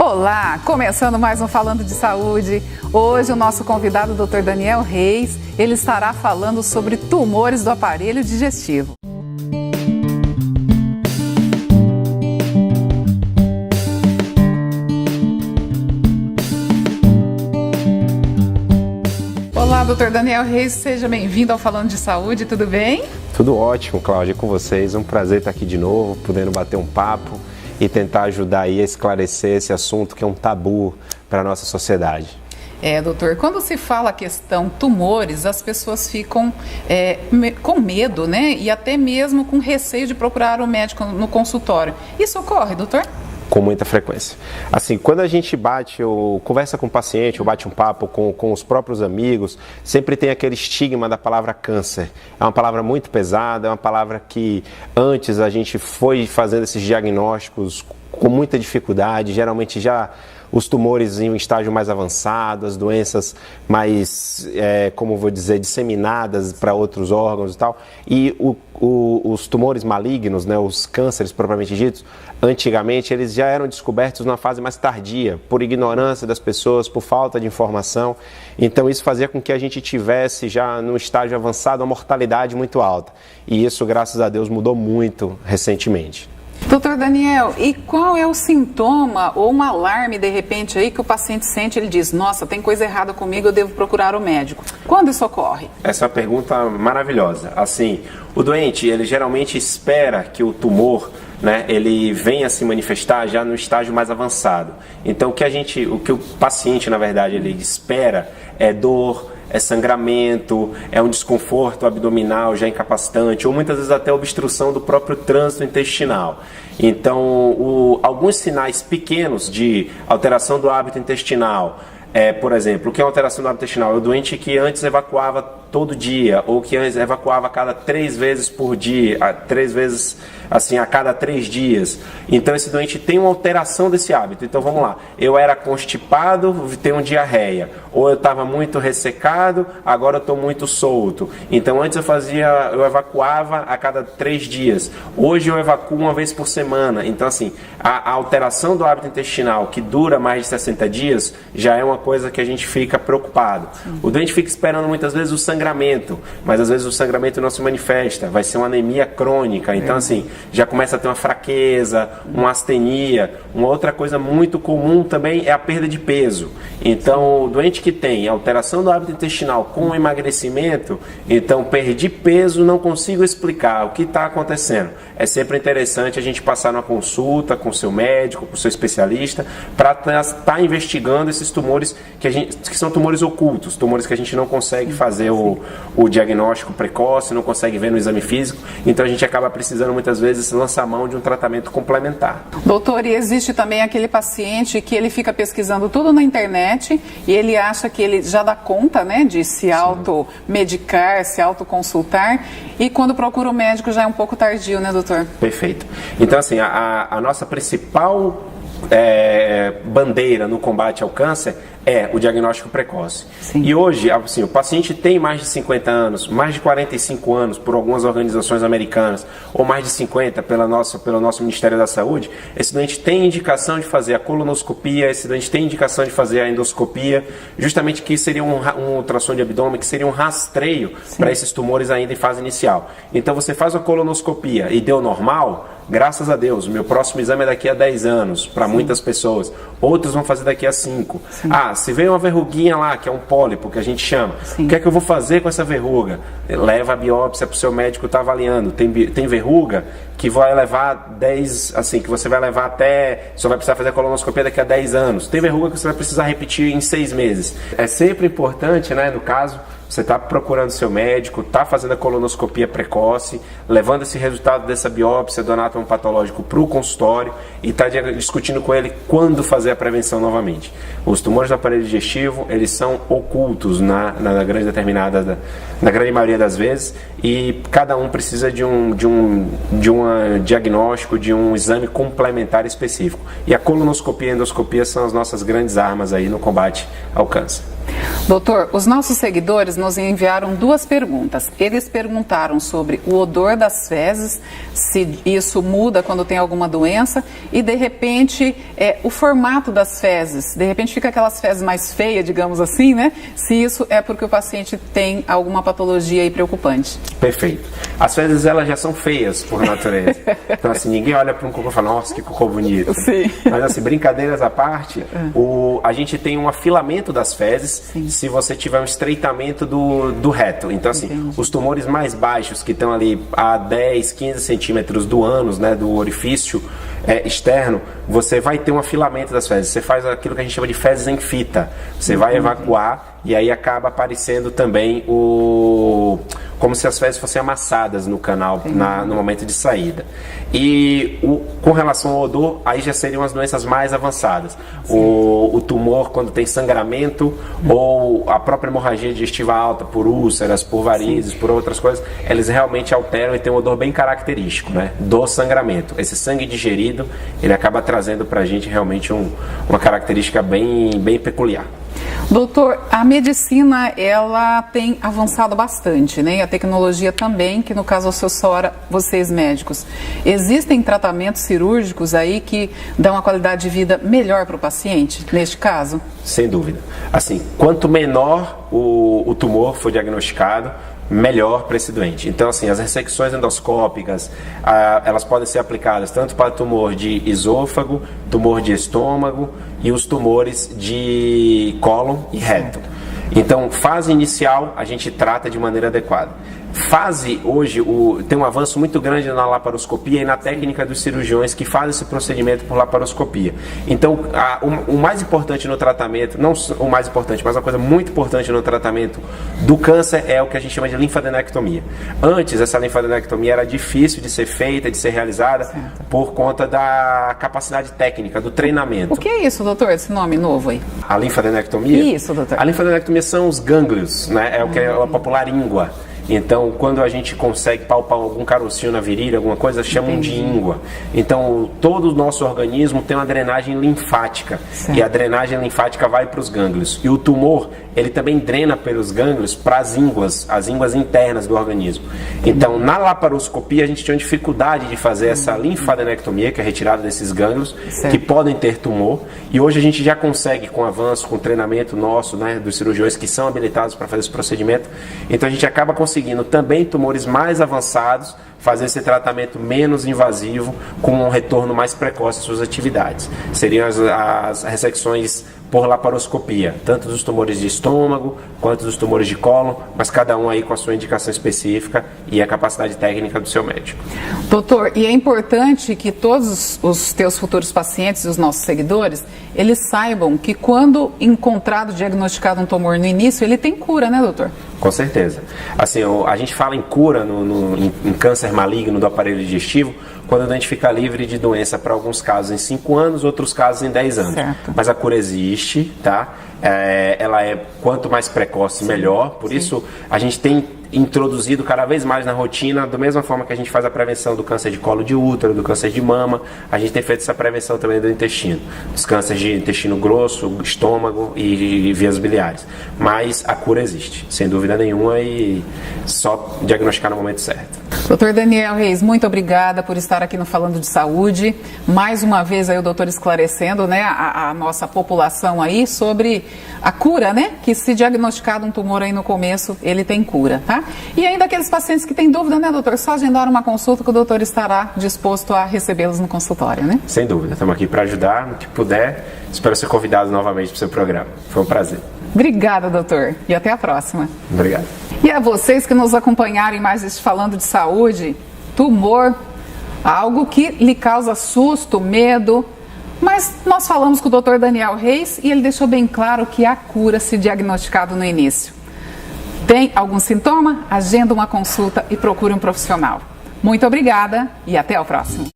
Olá, começando mais um Falando de Saúde. Hoje o nosso convidado, o Dr. Daniel Reis, ele estará falando sobre tumores do aparelho digestivo. Olá, Dr. Daniel Reis, seja bem-vindo ao Falando de Saúde, tudo bem? Tudo ótimo, Cláudia, com vocês. Um prazer estar aqui de novo, podendo bater um papo e tentar ajudar aí a esclarecer esse assunto que é um tabu para a nossa sociedade. Doutor, quando se fala a questão tumores, as pessoas ficam com medo, né? E até mesmo com receio de procurar o médico no consultório. Isso ocorre, doutor? Com muita frequência. Assim, quando a gente bate ou conversa com o paciente, ou bate um papo com os próprios amigos, sempre tem aquele estigma da palavra câncer. É uma palavra muito pesada, é uma palavra que antes a gente foi fazendo esses diagnósticos com muita dificuldade, geralmente já os tumores em um estágio mais avançado, as doenças mais, como vou dizer, disseminadas para outros órgãos e tal. E os tumores malignos, né, os cânceres propriamente ditos, antigamente eles já eram descobertos numa fase mais tardia, por ignorância das pessoas, por falta de informação. Então isso fazia com que a gente tivesse já no estágio avançado uma mortalidade muito alta. E isso, graças a Deus, mudou muito recentemente. Doutor Daniel, e qual é o sintoma ou um alarme, de repente, aí que o paciente sente, ele diz, nossa, tem coisa errada comigo, eu devo procurar o médico? Quando isso ocorre? Essa é uma pergunta maravilhosa. Assim, o doente, ele geralmente espera que o tumor, né, ele venha se manifestar já no estágio mais avançado. Então, o que o paciente, na verdade, ele espera é dor, é sangramento, é um desconforto abdominal já incapacitante, ou muitas vezes até obstrução do próprio trânsito intestinal. Então, alguns sinais pequenos de alteração do hábito intestinal, por exemplo, o que é alteração do hábito intestinal? É o doente que antes evacuava todo dia, ou que antes evacuava a cada 3 vezes por dia, 3 vezes assim a cada 3 dias. Então esse doente tem uma alteração desse hábito. Então vamos lá, eu era constipado, tenho diarreia, ou eu estava muito ressecado, agora eu estou muito solto. Então antes eu evacuava a cada 3 dias, hoje eu evacuo uma vez por semana. Então assim, a alteração do hábito intestinal que dura mais de 60 dias já é uma coisa que a gente fica preocupado. O doente fica esperando muitas vezes o sangramento, mas às vezes o sangramento não se manifesta, vai ser uma anemia crônica. Então assim, já começa a ter uma fraqueza, uma astenia. Uma outra coisa muito comum também é a perda de peso. Então o doente que tem alteração do hábito intestinal com emagrecimento, então perdi peso, não consigo explicar o que está acontecendo. É sempre interessante a gente passar numa consulta com o seu médico, com o seu especialista, para estar investigando esses tumores que são tumores ocultos, tumores que a gente não consegue fazer o diagnóstico precoce, não consegue ver no exame físico. Então a gente acaba precisando muitas vezes lançar mão de um tratamento complementar. Doutor, e existe também aquele paciente que ele fica pesquisando tudo na internet e ele acha que ele já dá conta, né, de se automedicar, se autoconsultar, e quando procura o médico já é um pouco tardio, né, doutor? Perfeito. Então assim, a nossa principal bandeira no combate ao câncer é o diagnóstico precoce. Sim. E hoje, assim, o paciente tem mais de 50 anos, mais de 45 anos por algumas organizações americanas, ou mais de 50 pelo nosso Ministério da Saúde, esse doente tem indicação de fazer a colonoscopia, esse doente tem indicação de fazer a endoscopia, justamente que seria um ultrassom de abdômen, que seria um rastreio para esses tumores ainda em fase inicial. Então você faz a colonoscopia e deu normal, graças a Deus, o meu próximo exame é daqui a 10 anos, para muitas pessoas. Outros vão fazer daqui a 5. Se vem uma verruguinha lá, que é um pólipo, que a gente chama, o que é que eu vou fazer com essa verruga? Leva a biópsia para o seu médico estar avaliando. Tem verruga que vai levar 10, assim, que você vai levar até, só vai precisar fazer a colonoscopia daqui a 10 anos. Tem verruga que você vai precisar repetir em 6 meses. É sempre importante, né, no caso, você está procurando seu médico, está fazendo a colonoscopia precoce, levando esse resultado dessa biópsia do anátomo patológico para o consultório e está discutindo com ele quando fazer a prevenção novamente. Os tumores do aparelho digestivo, eles são ocultos na grande maioria das vezes, e cada um precisa de um diagnóstico, de um exame complementar específico. E a colonoscopia e a endoscopia são as nossas grandes armas aí no combate ao câncer. Doutor, os nossos seguidores nos enviaram 2 perguntas. Eles perguntaram sobre o odor das fezes, se isso muda quando tem alguma doença e, de repente, o formato das fezes. De repente fica aquelas fezes mais feias, digamos assim, né? Se isso é porque o paciente tem alguma patologia aí preocupante. Perfeito. As fezes, elas já são feias por natureza. Então, assim, ninguém olha para um cocô e fala, nossa, que cocô bonito. Sim. Mas, assim, brincadeiras à parte, a gente tem um afilamento das fezes. Sim. Se você tiver um estreitamento do reto. Então, assim, entendi. Os tumores mais baixos, que estão ali a 10, 15 centímetros do ânus, né, do orifício externo, você vai ter um afilamento das fezes. Você faz aquilo que a gente chama de fezes em fita. Você vai evacuar e aí acaba aparecendo também como se as fezes fossem amassadas no canal no momento de saída. E com relação ao odor, aí já seriam as doenças mais avançadas. O tumor, quando tem sangramento, ou a própria hemorragia digestiva alta, por úlceras, por varizes, por outras coisas, eles realmente alteram e tem um odor bem característico, né, do sangramento. Esse sangue digerido, ele acaba trazendo para a gente realmente uma característica bem peculiar. Doutor, a medicina, ela tem avançado bastante, né? E a tecnologia também, que no caso assessora vocês médicos. Existem tratamentos cirúrgicos aí que dão uma qualidade de vida melhor para o paciente, neste caso? Sem dúvida. Assim, quanto menor o tumor for diagnosticado, melhor para esse doente. Então, assim, as ressecções endoscópicas, elas podem ser aplicadas tanto para tumor de esôfago, tumor de estômago e os tumores de cólon e reto. Então, fase inicial, a gente trata de maneira adequada. Fase, hoje, tem um avanço muito grande na laparoscopia e na técnica dos cirurgiões que fazem esse procedimento por laparoscopia. Então, o mais importante no tratamento, não o mais importante, mas uma coisa muito importante no tratamento do câncer é o que a gente chama de linfadenectomia. Antes, essa linfadenectomia era difícil de ser feita, de ser realizada, por conta da capacidade técnica, do treinamento. O que é isso, doutor, esse nome novo aí? A linfadenectomia? Isso, doutor. A linfadenectomia são os gânglios, né? É o que é a popular íngua. Então, quando a gente consegue palpar algum carocinho na virilha, alguma coisa, chamam de íngua. Então, todo o nosso organismo tem uma drenagem linfática. Certo. E a drenagem linfática vai para os gânglios. E o tumor, ele também drena pelos gânglios para as ínguas internas do organismo. Então, na laparoscopia, a gente tinha dificuldade de fazer essa linfadenectomia, que é a retirada desses gânglios, certo, que podem ter tumor. E hoje a gente já consegue, com avanço, com treinamento nosso, né, dos cirurgiões que são habilitados para fazer esse procedimento. Então, a gente acaba conseguindo também tumores mais avançados, fazer esse tratamento menos invasivo, com um retorno mais precoce às suas atividades. Seriam as ressecções por laparoscopia, tanto dos tumores de estômago quanto dos tumores de cólon, mas cada um aí com a sua indicação específica e a capacidade técnica do seu médico. Doutor, e é importante que todos os teus futuros pacientes e os nossos seguidores, eles saibam que quando encontrado, diagnosticado um tumor no início, ele tem cura, né, doutor? Com certeza. Assim, a gente fala em cura em câncer maligno do aparelho digestivo, quando a gente fica livre de doença para alguns casos em 5 anos, outros casos em 10 anos. Certo. Mas a cura existe, tá? Ela é quanto mais precoce, melhor. Por isso, a gente tem introduzido cada vez mais na rotina, da mesma forma que a gente faz a prevenção do câncer de colo de útero, do câncer de mama, a gente tem feito essa prevenção também do intestino, dos cânceres de intestino grosso, estômago e vias biliares. Mas a cura existe, sem dúvida nenhuma, e só diagnosticar no momento certo. Doutor Daniel Reis, muito obrigada por estar aqui no Falando de Saúde. Mais uma vez aí o doutor esclarecendo, né, a nossa população aí sobre a cura, né, que se diagnosticado um tumor aí no começo, ele tem cura, tá? E ainda aqueles pacientes que têm dúvida, né, doutor, só agendar uma consulta que o doutor estará disposto a recebê-los no consultório, né? Sem dúvida, estamos aqui para ajudar no que puder. Espero ser convidado novamente para o seu programa. Foi um prazer. Obrigada, doutor, e até a próxima. Obrigado. E a vocês que nos acompanharam em mais este Falando de Saúde, tumor, algo que lhe causa susto, medo, mas nós falamos com o doutor Daniel Reis e ele deixou bem claro que há cura se diagnosticado no início. Tem algum sintoma? Agenda uma consulta e procure um profissional. Muito obrigada e até o próximo.